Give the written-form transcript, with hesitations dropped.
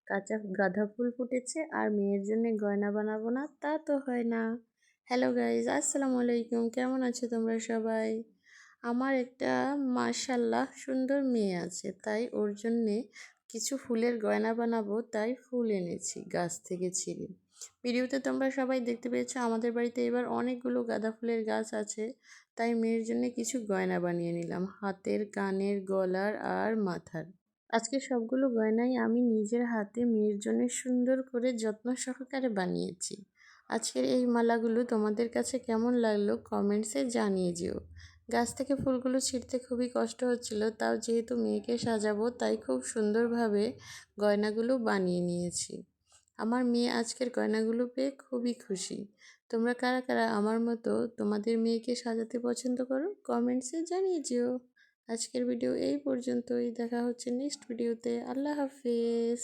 কাঁচা গাঁদা ফুল ফুটেছে আর মেয়ের জন্য গয়না বানাবো না তা তো হয় না। হ্যালো গাইজ, আসসালামু আলাইকুম। কেমন আছো তোমরা সবাই? আমার একটা মাশাল্লাহ সুন্দর মেয়ে আছে, তাই ওর জন্যে কিছু ফুলের গয়না বানাবো, তাই ফুল এনেছি গাছ থেকে ছিঁড়ে। ভিডিওতে তোমরা সবাই দেখতে পেয়েছো আমাদের বাড়িতে এবার অনেকগুলো গাঁদা ফুলের গাছ আছে, তাই মেয়ের জন্য কিছু গয়না বানিয়ে নিলাম, হাতের, কানের, গলার আর মাথার। আজকে সবগুলো গয়নাই আমি নিজের হাতে মেয়ের জন্য সুন্দর করে যত্ন সহকারে বানিয়েছি। আজকের এই মালাগুলো তোমাদের কাছে কেমন লাগলো কমেন্টসে জানিয়ে যেও। গাছ থেকে ফুলগুলো ছিঁড়তে খুবই কষ্ট হচ্ছিল, তাও যেহেতু মেয়েকে সাজাবো তাই খুব সুন্দরভাবে গয়নাগুলো বানিয়ে নিয়েছি। আমার মেয়ে আজকের গয়নাগুলো পেয়ে খুবই খুশি। তোমরা কারা কারা আমার মতো তোমাদের মেয়েকে সাজাতে পছন্দ করো কমেন্টসে জানিয়ে যেও। আজকের ভিডিও এই পর্যন্তই, দেখা হচ্ছে নেক্সট ভিডিওতে। আল্লাহ হাফেজ।